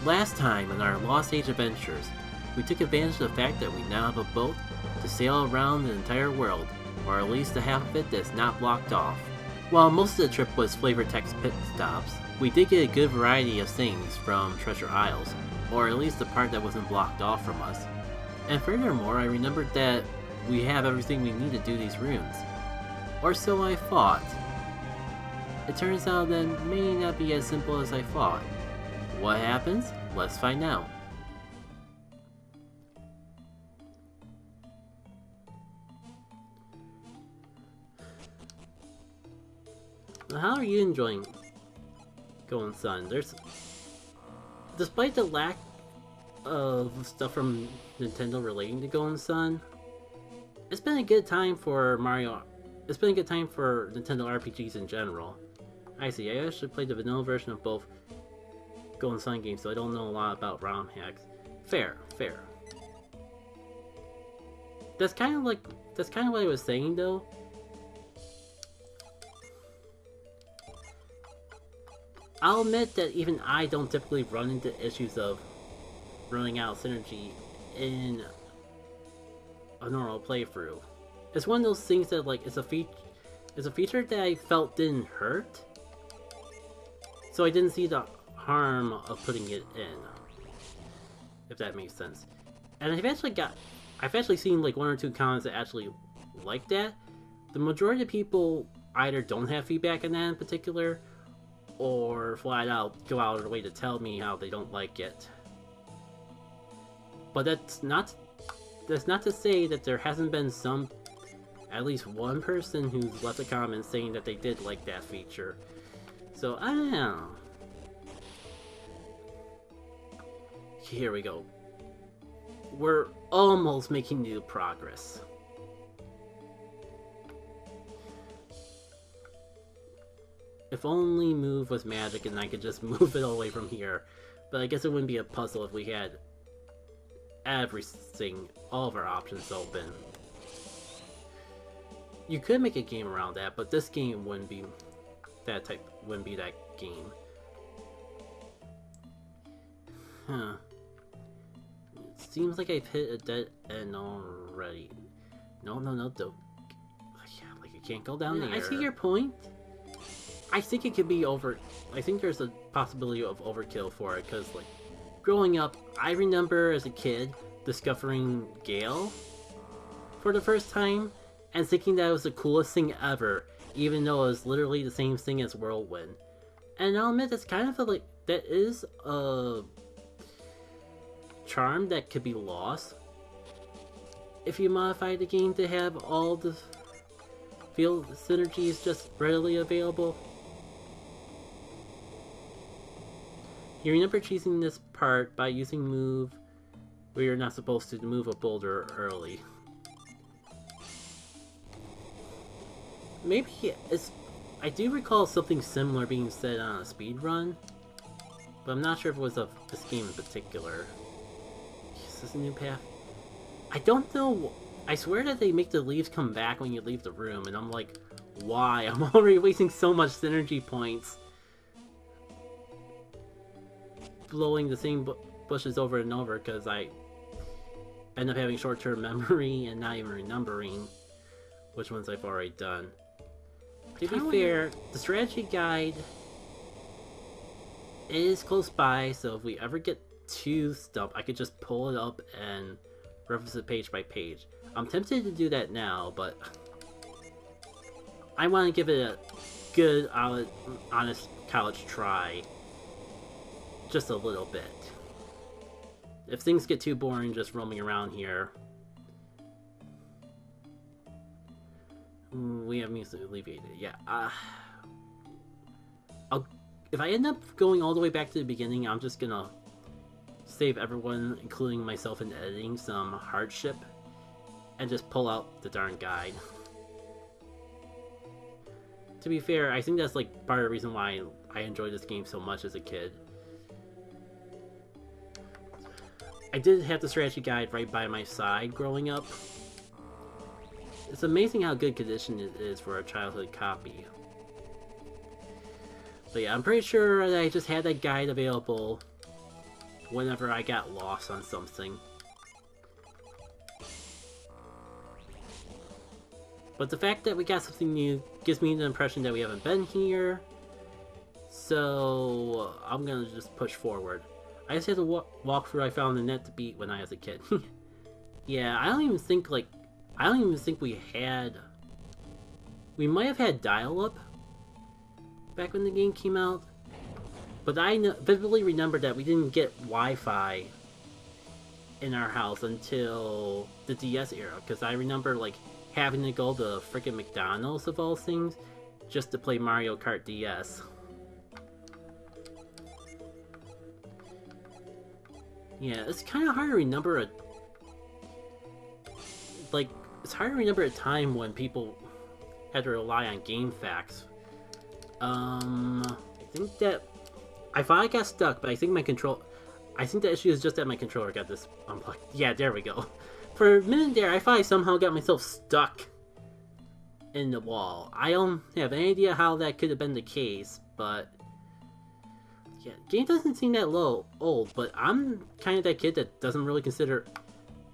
Last time in our Lost Age adventures, we took advantage of the fact that we now have a boat to sail around the entire world, or at least the half of it that's not blocked off. While most of the trip was flavor text pit stops, we did get a good variety of things from Treasure Isles, or at least the part that wasn't blocked off from us. And furthermore, I remembered that we have everything we need to do these runes. Or so I thought. It turns out that it may not be as simple as I thought. What happens? Let's find out. How are you enjoying Golden Sun? Despite the lack of stuff from Nintendo relating to Golden Sun, it's been a good time for Mario. It's been a good time for Nintendo RPGs in general. I see. I actually played the vanilla version of both Golden Sun games, so I don't know a lot about ROM hacks. Fair. That's kind of what I was saying though. I'll admit that even I don't typically run into issues of running out of synergy in a normal playthrough. It's one of those things that it's a feature that I felt didn't hurt, so I didn't see the harm of putting it in, if that makes sense. And I've actually seen like one or two comments that actually like that. The majority of people either don't have feedback on that in particular, or flat out go out of their way to tell me how they don't like it. But that's not to say that there hasn't been at least one person who's left a comment saying that they did like that feature. So I don't know. Here we go. We're almost making new progress. If only move was magic and I could just move it away from here. But I guess it wouldn't be a puzzle if we had everything, all of our options open. You could make a game around that, but this game wouldn't be that game. Huh. It seems like I've hit a dead end already. No, don't. Yeah, like you can't go down there. I see your point. I think it could be I think there's a possibility of overkill for it, because like growing up, I remember as a kid discovering Gale for the first time and thinking that it was the coolest thing ever, even though it was literally the same thing as Whirlwind. And I'll admit that's kind of that is a charm that could be lost if you modify the game to have all the field synergies just readily available. You remember choosing this part by using move where you're not supposed to move a boulder early. Maybe I do recall something similar being said on a speedrun, but I'm not sure if it was of this game in particular. Is this a new path? I don't know. I swear that they make the leaves come back when you leave the room, and I'm like, why? I'm already wasting so much synergy points blowing the same bushes over and over because I end up having short-term memory and not even remembering which ones I've already done. To be fair, the strategy guide is close by, so if we ever get too stumped, I could just pull it up and reference it page by page. I'm tempted to do that now, but I want to give it a good, honest college try. Just a little bit. If things get too boring just roaming around here, we have music alleviated. Yeah. If I end up going all the way back to the beginning, I'm just gonna save everyone, including myself in editing, some hardship, and just pull out the darn guide. To be fair, I think that's like part of the reason why I enjoyed this game so much as a kid. I did have the strategy guide right by my side growing up. It's amazing how good condition it is for a childhood copy. But yeah, I'm pretty sure that I just had that guide available whenever I got lost on something. But the fact that we got something new gives me the impression that we haven't been here. So I'm gonna just push forward. I just had to walk through I found the net to beat when I was a kid. Yeah, I don't even think we had... We might have had dial-up back when the game came out. But I vividly remember that we didn't get Wi-Fi in our house until the DS era. Because I remember, like, having to go to frickin' McDonald's, of all things, just to play Mario Kart DS. Yeah, it's kind of hard to remember it's hard to remember a time when people had to rely on game facts. I think that... I thought I got stuck, but I think I think the issue is just that my controller got this unplugged. Yeah, there we go. For a minute there, I thought I somehow got myself stuck in the wall. I don't have any idea how that could have been the case, but... Yeah, game doesn't seem that old, but I'm kind of that kid that doesn't really consider...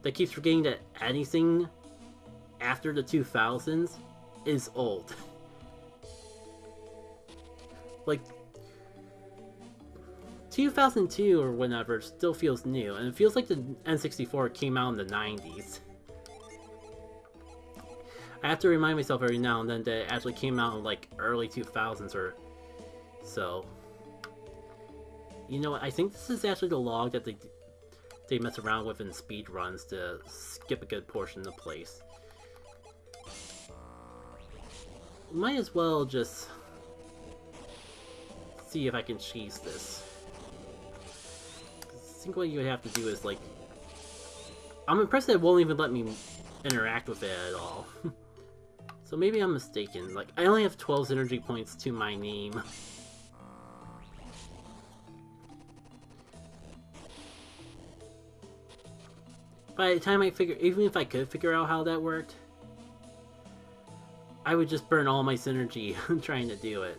that keeps forgetting that anything after the 2000s is old. Like, 2002 or whenever still feels new, and it feels like the N64 came out in the 90s. I have to remind myself every now and then that it actually came out in like early 2000s or so. You know what, I think this is actually the log that they mess around with in speed runs to skip a good portion of the place. Might as well just see if I can cheese this. I think what you would have to do is like... I'm impressed that it won't even let me interact with it at all. So maybe I'm mistaken. Like, I only have 12 energy points to my name. By the time even if I could figure out how that worked, I would just burn all my synergy trying to do it.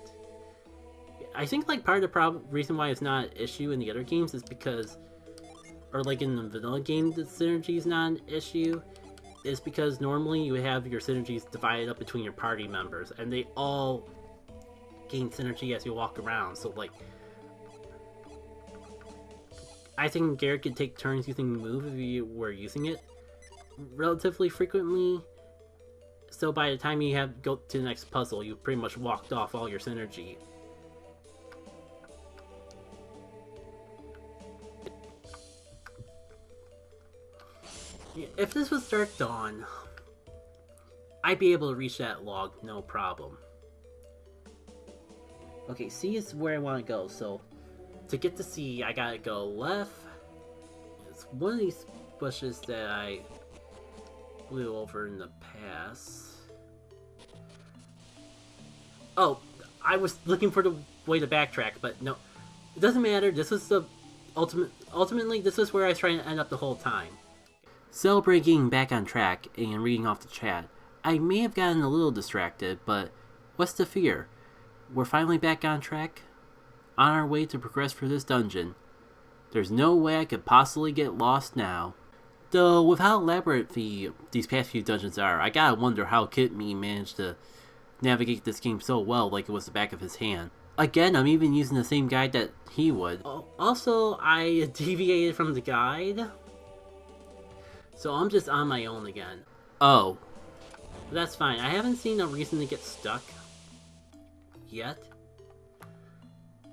I think like part of the reason why it's not an issue in the other games is because, or like in the vanilla game, the synergy is not an issue, is because normally you have your synergies divided up between your party members, and they all gain synergy as you walk around. So like, I think Garrett could take turns using the move if you were using it relatively frequently. So by the time you go to the next puzzle, you've pretty much walked off all your synergy. If this was Dark Dawn, I'd be able to reach that log, no problem. Okay, C is where I want to go, so to get to C, I gotta go left. It's one of these bushes that I blew over in the past. Oh, I was looking for the way to backtrack, but no, it doesn't matter. This was the ultimately, this is where I was trying to end up the whole time. Celebrating back on track and reading off the chat, I may have gotten a little distracted, but what's the fear? We're finally back on track, on our way to progress through this dungeon. There's no way I could possibly get lost now. Though, with how elaborate these past few dungeons are, I gotta wonder how Kid Me managed to navigate this game so well like it was the back of his hand. Again, I'm even using the same guide that he would. Also, I deviated from the guide, so I'm just on my own again. Oh. That's fine. I haven't seen a reason to get stuck yet.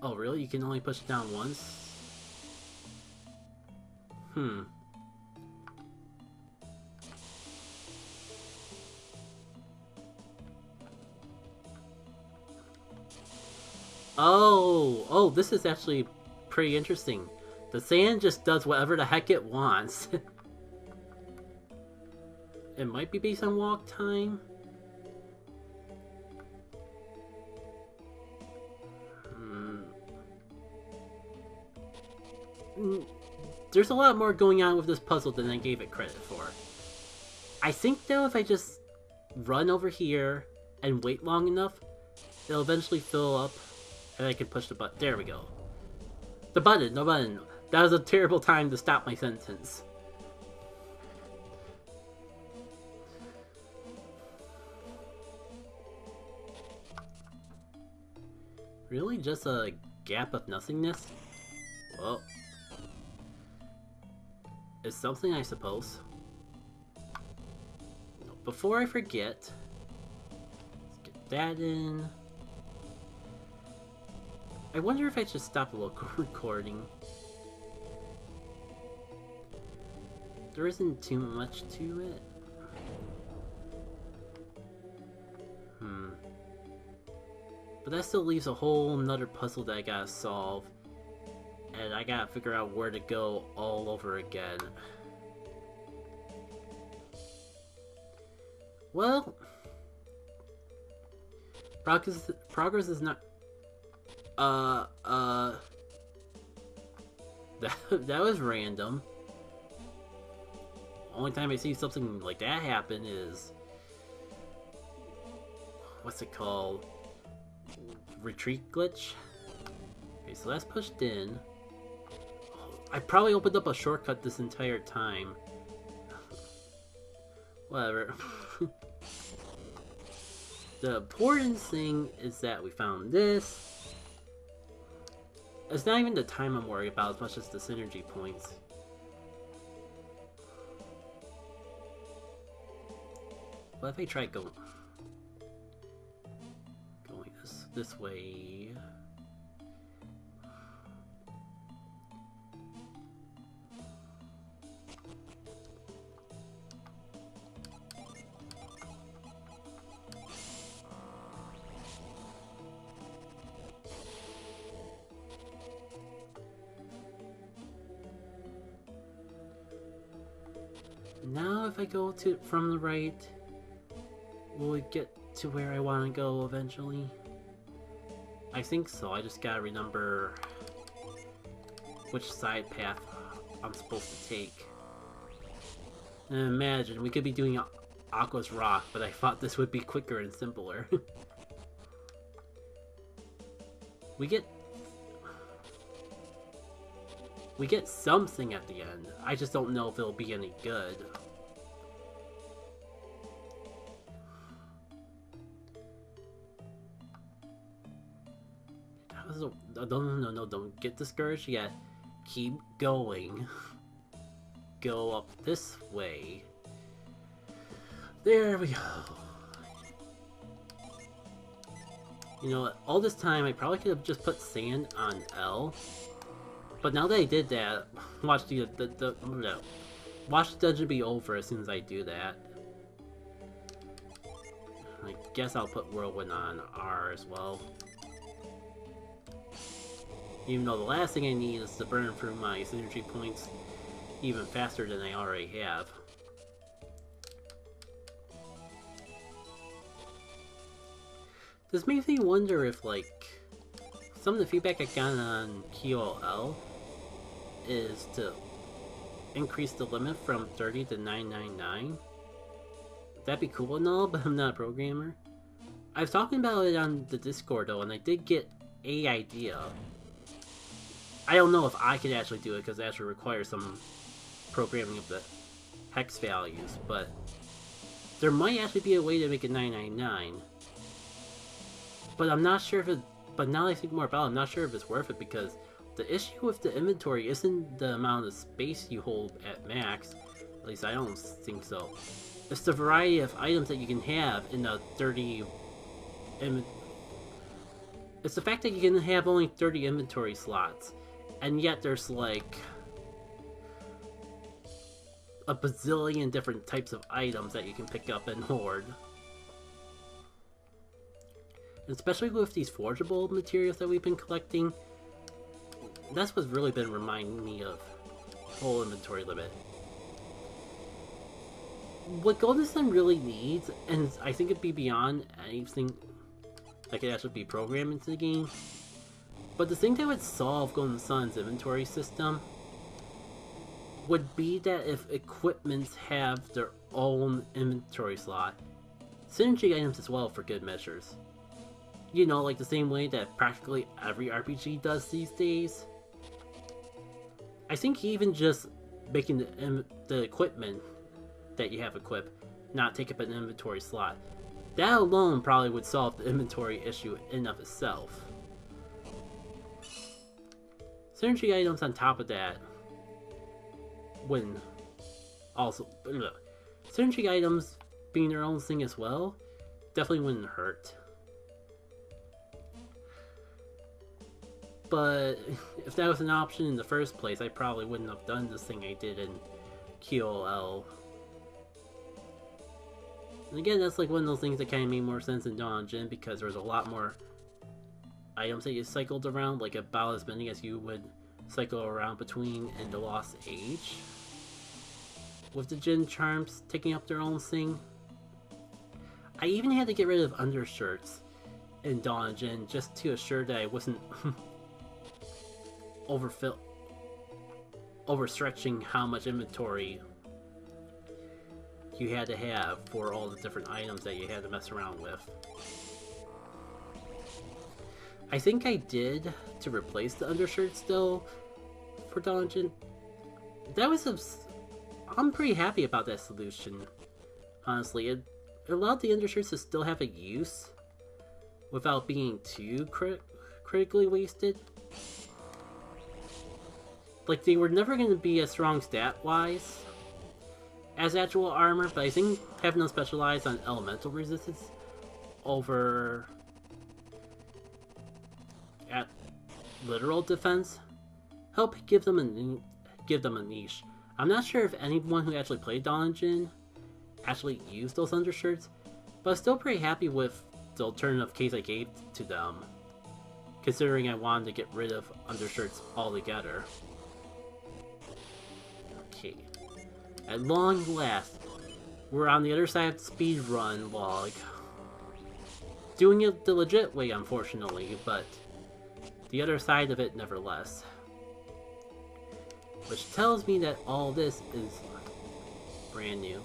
Oh, really? You can only push it down once? Oh, this is actually pretty interesting. The sand just does whatever the heck it wants. It might be based on walk time. There's a lot more going on with this puzzle than I gave it credit for. I think though if I just run over here and wait long enough, it'll eventually fill up and I can push the button. There we go. The button. That was a terrible time to stop my sentence. Really? Just a gap of nothingness? Well, it's something, I suppose. Before I forget, let's get that in. I wonder if I should stop the local recording. There isn't too much to it. But that still leaves a whole nother puzzle that I gotta solve. And I gotta figure out where to go all over again. Well, progress is not... That was random. Only time I see something like that happen is... What's it called? Retreat glitch? Okay, so that's pushed in. I probably opened up a shortcut this entire time. Whatever. The important thing is that we found this. It's not even the time I'm worried about as much as the synergy points. What if I try going this way? Now if I go from the right, will it get to where I want to go eventually? I think so. I just gotta remember which side path I'm supposed to take. And imagine, we could be doing Aqua's Rock, but I thought this would be quicker and simpler. We get something at the end. I just don't know if it'll be any good. No, don't get discouraged yet. Keep going. Go up this way. There we go. You know what? All this time I probably could have just put sand on L. But now that I did that, watch watch the dungeon be over as soon as I do that. I guess I'll put Whirlwind on R as well. Even though the last thing I need is to burn through my synergy points even faster than I already have. This makes me wonder if, like, some of the feedback I got on QOL is to increase the limit from 30 to 999. That'd be cool and all, but I'm not a programmer. I was talking about it on the Discord though, and I did get an idea. I don't know if I could actually do it because it actually requires some programming of the hex values, but there might actually be a way to make it 999. But I'm not sure if it. But now that I think more about it, I'm not sure if it's worth it because the issue with the inventory isn't the amount of space you hold at max. At least I don't think so. It's the variety of items that you can have in the 30. It's the fact that you can have only 30 inventory slots. And yet there's like a bazillion different types of items that you can pick up and hoard. And especially with these forgeable materials that we've been collecting, that's what's really been reminding me of whole inventory limit. What Golden Sun really needs, and I think it'd be beyond anything that could actually be programmed into the game, but the thing that would solve Golden Sun's inventory system would be that if equipments have their own inventory slot, synergy items as well for good measures. You know, like the same way that practically every RPG does these days. I think even just making the equipment that you have equipped not take up an inventory slot, that alone probably would solve the inventory issue in and of itself. Synergy items on top of that wouldn't also... Synergy items being their own thing as well definitely wouldn't hurt. But if that was an option in the first place, I probably wouldn't have done this thing I did in QOL. And again, that's like one of those things that kind of made more sense in Donjin because there was a lot more items that you cycled around, like about as many as you would cycle around between in the Lost Age. With the Jin charms taking up their own thing. I even had to get rid of undershirts in Donjin just to assure that I wasn't overstretching how much inventory you had to have for all the different items that you had to mess around with. I think I did to replace the undershirts though for Donjin. That was I'm pretty happy about that solution. Honestly, it allowed the undershirts to still have a use without being too critically wasted. Like, they were never going to be as strong stat-wise as actual armor, but I think having them specialized on elemental resistance over at literal defense help give them a niche. I'm not sure if anyone who actually played Donjin actually used those undershirts, but I'm still pretty happy with the alternative case I gave to them, considering I wanted to get rid of undershirts altogether. Okay, at long last, we're on the other side of the speedrun log. Doing it the legit way, unfortunately, but the other side of it nevertheless. Which tells me that all this is brand new.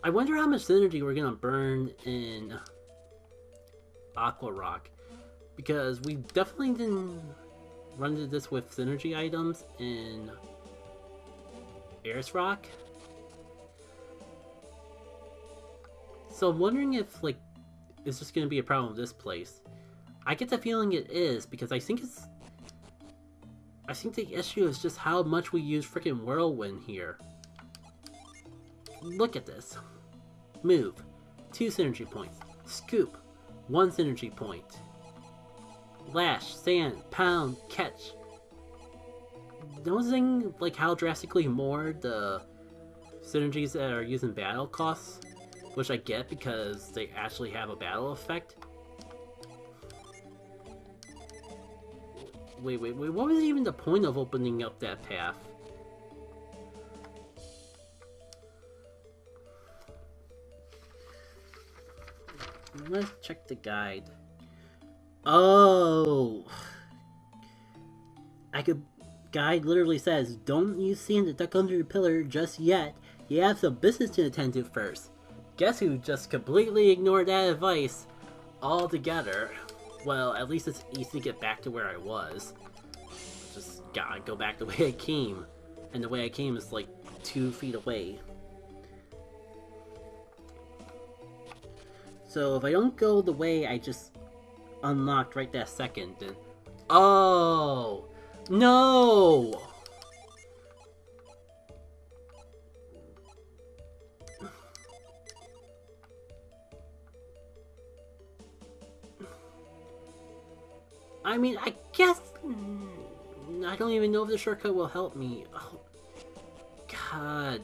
I wonder how much synergy we're gonna burn in Aquatic, because we definitely didn't run into this with synergy items in Ares Rock. So I'm wondering if, like, it's just gonna be a problem with this place. I get the feeling it is, because I think the issue is just how much we use freaking Whirlwind here. Look at this. Move, 2 synergy points. Scoop, 1 synergy point. Lash, sand, pound, catch. Noticing like how drastically more the synergies that are used in battle costs, which I get because they actually have a battle effect. Wait, what was even the point of opening up that path? Let's check the guide. Oh! Guide literally says, don't use sand to duck under the pillar just yet. You have some business to attend to first. Guess who just completely ignored that advice altogether? Well, at least it's easy to get back to where I was. Just gotta go back the way I came. And the way I came is like 2 feet away. So if I don't go the way I just unlocked right that second, then... Oh! No! I mean, I guess... I don't even know if the shortcut will help me. Oh, God.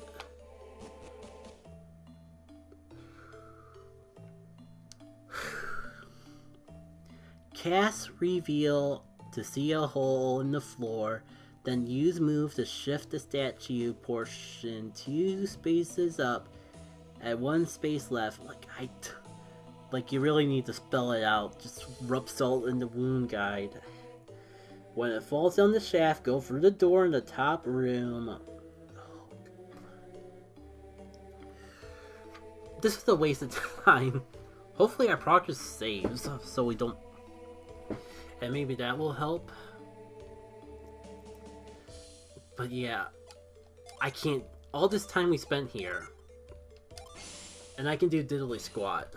Cast reveal to see a hole in the floor, then use move to shift the statue portion 2 spaces up at 1 space left. Like you really need to spell it out. Just rub salt in the wound guide. When it falls down the shaft, go through the door in the top room. This is a waste of time. Hopefully our progress saves, so we don't... And maybe that will help. But yeah, I can't... All this time we spent here, and I can do diddly squat.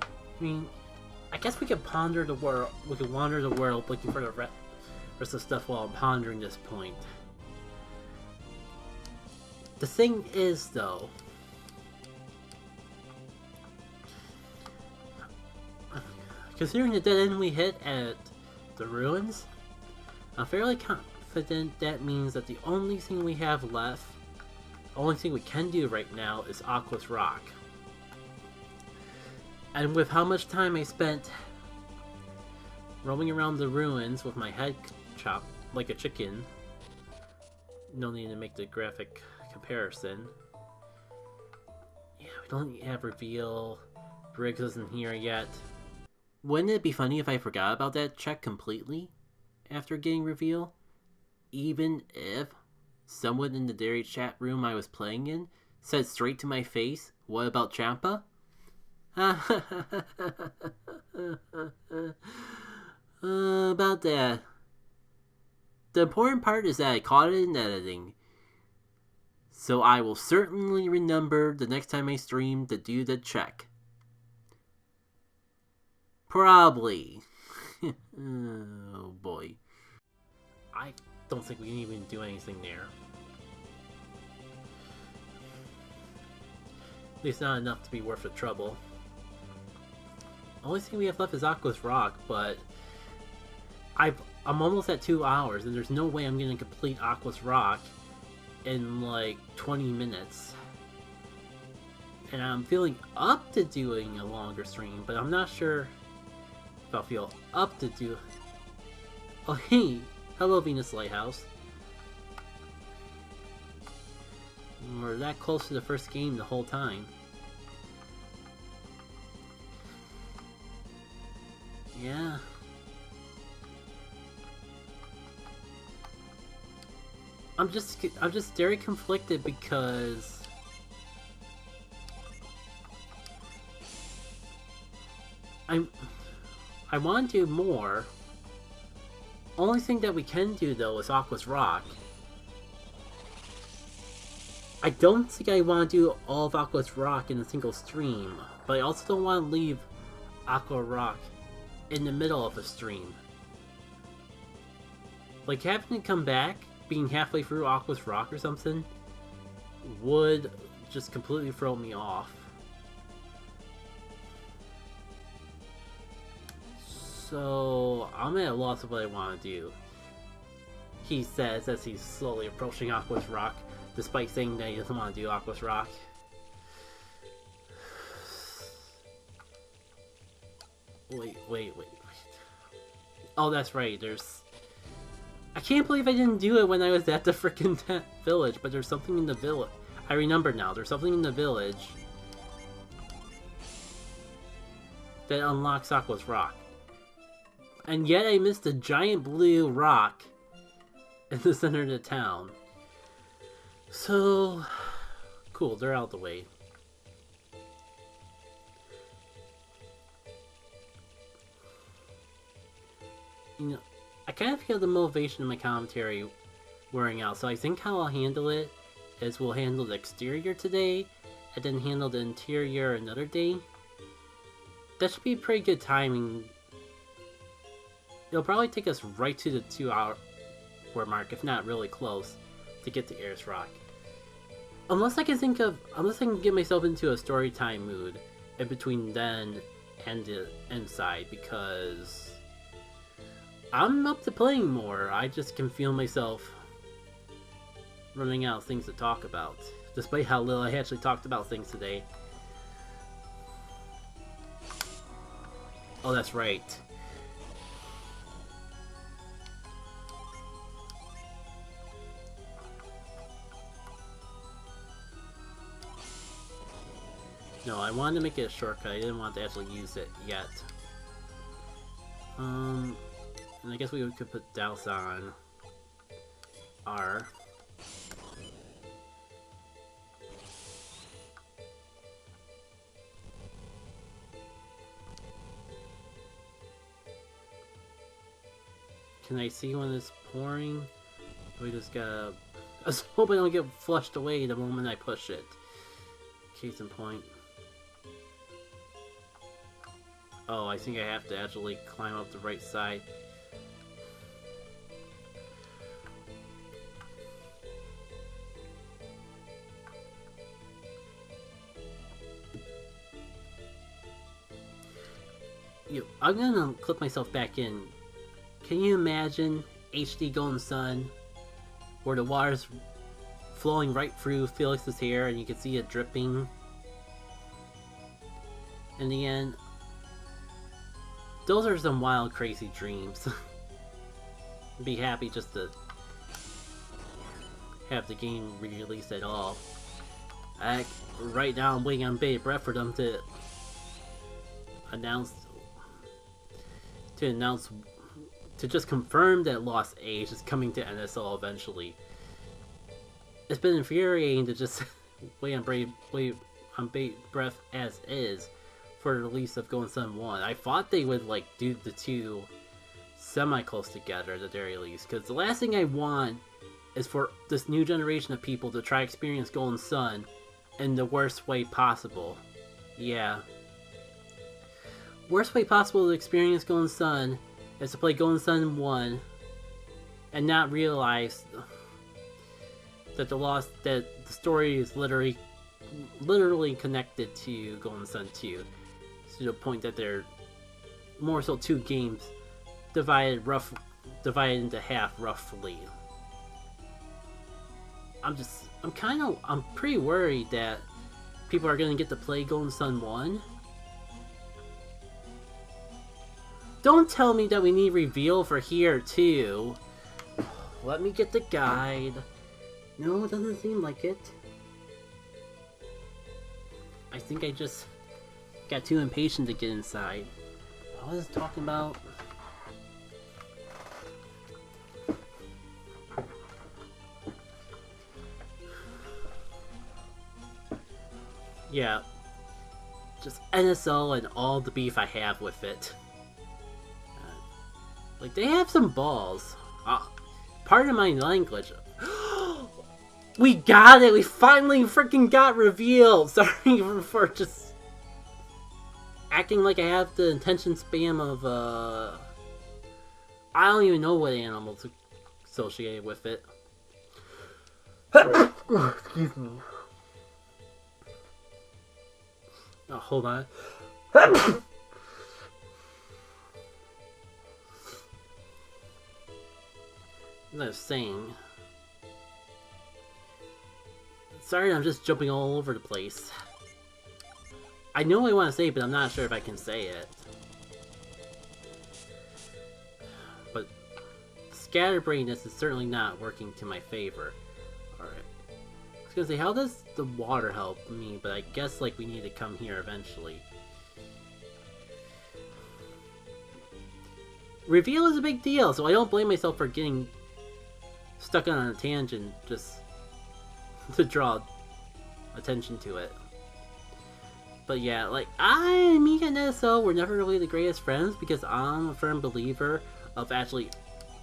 I mean, I guess we could ponder the world. We could wander the world looking for the rest of stuff while I'm pondering this point. The thing is, though, considering the dead end we hit at the ruins, I'm fairly confident that means that the only thing we have left, the only thing we can do right now is Aqua's Rock. And with how much time I spent roaming around the ruins with my head chopped like a chicken, no need to make the graphic comparison. Yeah, we don't have reveal. Briggs isn't here yet. Wouldn't it be funny if I forgot about that check completely after getting reveal? Even if someone in the dairy chat room I was playing in said straight to my face, "What about Champa?" About that. The important part is that I caught it in editing. So I will certainly remember the next time I stream to do the check. Probably. Oh boy. I don't think we can even do anything there. At least not enough to be worth the trouble. Only thing we have left is Aqua's Rock, but I'm almost at 2 hours, and there's no way I'm gonna complete Aqua's Rock in like 20 minutes. And I'm feeling up to doing a longer stream, but I'm not sure if I'll feel up to do... Oh hey! Hello Venus Lighthouse. We're that close to the first game the whole time. Yeah. I'm just very conflicted because I want to do more. Only thing that we can do though is Aqua's Rock. I don't think I want to do all of Aqua's Rock in a single stream, but I also don't want to leave Aqua Rock in the middle of a stream. Like having to come back, being halfway through Aqua's Rock or something, would just completely throw me off. So I'm at a loss of what I want to do. He says as he's slowly approaching Aqua's Rock, despite saying that he doesn't want to do Aqua's Rock. Wait. Oh, that's right, there's... I can't believe I didn't do it when I was at the frickin' village, but there's something in the village. I remember now, there's something in the village that unlocks Aqua's Rock. And yet I missed a giant blue rock in the center of the town. So... cool, they're out of the way. You know, I kind of feel the motivation in my commentary wearing out, so I think how I'll handle it is we'll handle the exterior today, and then handle the interior another day. That should be pretty good timing. It'll probably take us right to the 2 hour mark, if not really close, to get to Ayers Rock. Unless I can get myself into a story time mood in between then and the inside, because I'm up to playing more. I just can feel myself running out of things to talk about, despite how little I actually talked about things today. Oh, that's right. No, I wanted to make it a shortcut. I didn't want to actually use it yet. And I guess we could put Douse on R. Can I see when it's pouring? We just gotta... I just hope I don't get flushed away the moment I push it. Case in point. Oh, I think I have to actually climb up the right side. I'm gonna clip myself back in. Can you imagine HD Golden Sun, where the water's flowing right through Felix's hair and you can see it dripping? In the end, those are some wild, crazy dreams. Be happy just to have the game re-released at all. Right now I'm waiting on bated breath for them to announce to just confirm that Lost Age is coming to NSO eventually. It's been infuriating to just wait on bated breath as is for the release of Golden Sun 1. I thought they would like do the two semi-close together at the very least, because the last thing I want is for this new generation of people to try experience Golden Sun in the worst way possible. Yeah. Worst way possible to experience Golden Sun is to play Golden Sun 1 and not realize that the story is literally connected to Golden Sun 2, to the point that they're more so two games divided into half roughly. I'm pretty worried that people are gonna get to play Golden Sun 1. Don't tell me that we need reveal for here too. Let me get the guide. No, it doesn't seem like it. I think I just got too impatient to get inside. I was talking about... Yeah. Just NSO and all the beef I have with it. Like, they have some balls. Pardon my language. We got it! We finally freaking got revealed! Sorry for just acting like I have the attention span of, I don't even know what animals associated with it. Excuse me. Oh, hold on. As I was saying... Sorry, I'm just jumping all over the place. I know what I want to say, but I'm not sure if I can say it. But scatterbrainness is certainly not working to my favor. Alright. I was gonna say, how does the water help me? But I guess like we need to come here eventually. Reveal is a big deal, so I don't blame myself for getting stuck on a tangent just to draw attention to it. But yeah, like, me and NSO were never really the greatest friends because I'm a firm believer of actually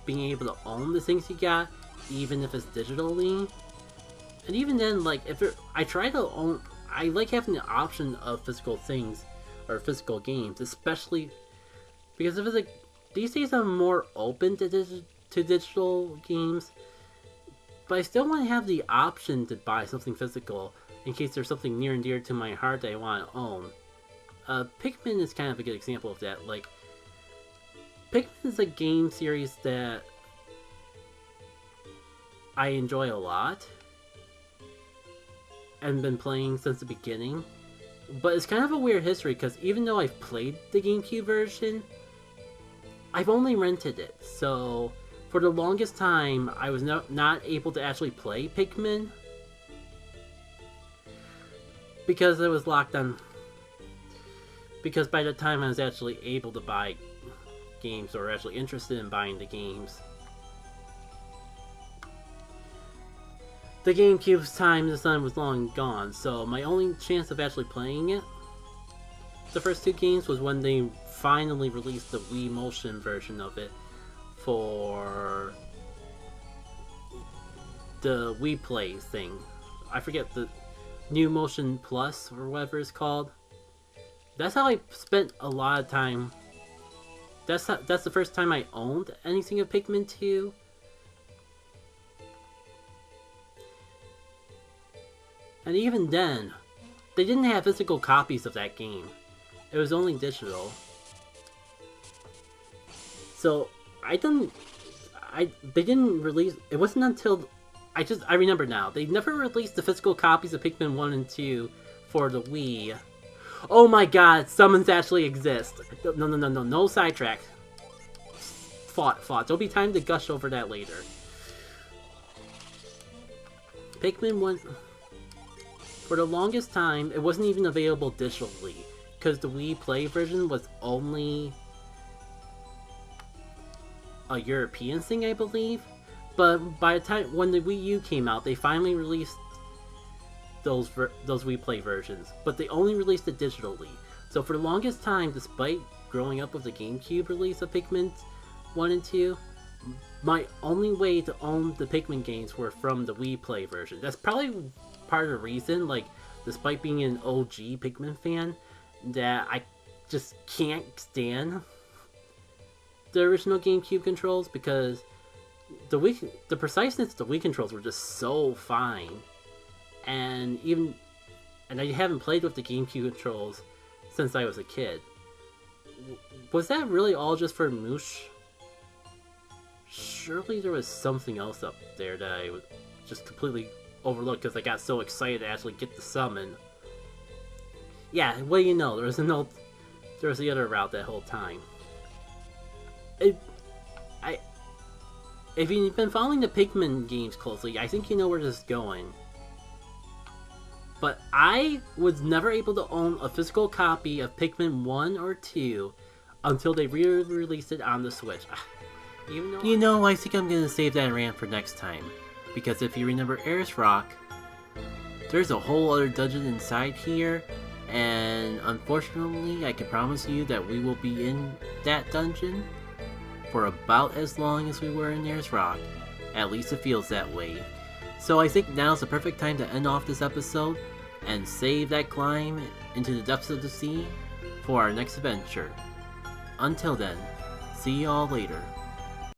being able to own the things you got, even if it's digitally. And even then, like, I try to own... I like having the option of physical things, or physical games, especially because if it's like... These days I'm more open to digital games, but I still want to have the option to buy something physical in case there's something near and dear to my heart that I want to own. Pikmin is kind of a good example of that. Like, Pikmin is a game series that I enjoy a lot and been playing since the beginning, but it's kind of a weird history because even though I've played the GameCube version, I've only rented it, so for the longest time I was not able to actually play Pikmin because it was locked on. Because by the time I was actually able to buy games or actually interested in buying the games, the GameCube's time in the sun was long gone, so my only chance of actually playing it, the first two games, was when they finally released the Wii Motion version of it for the Wii Play thing. I forget the New Motion Plus or whatever it's called. That's how I spent a lot of time. That's the first time I owned anything of Pikmin 2. And even then, they didn't have physical copies of that game. It was only digital. So they didn't release. It wasn't until I remember now. They never released the physical copies of Pikmin 1 and 2 for the Wii. Oh my god, summons actually exist. No sidetrack. Fought. There'll be time to gush over that later. Pikmin 1, for the longest time, it wasn't even available digitally, because the Wii Play version was only a European thing, I believe. But by the time when the Wii U came out, they finally released those Wii Play versions, but they only released it digitally. So for the longest time, despite growing up with the GameCube release of Pikmin 1 and 2, my only way to own the Pikmin games were from the Wii Play version. That's probably part of the reason, like, despite being an OG Pikmin fan, that I just can't stand the original GameCube controls, because the preciseness of the Wii controls were just so fine. And I haven't played with the GameCube controls since I was a kid. Was that really all just for Moosh? Surely there was something else up there that I just completely overlooked because I got so excited to actually get the summon. Yeah, well, you know, there was the other route that whole time. If you've been following the Pikmin games closely, I think you know where this is going. But I was never able to own a physical copy of Pikmin 1 or 2 until they re-released it on the Switch. I think I'm gonna save that rant for next time. Because if you remember Ares Rock, there's a whole other dungeon inside here, and unfortunately, I can promise you that we will be in that dungeon for about as long as we were in Ares Rock. At least it feels that way. So I think now's the perfect time to end off this episode and save that climb into the depths of the sea for our next adventure. Until then, see y'all later.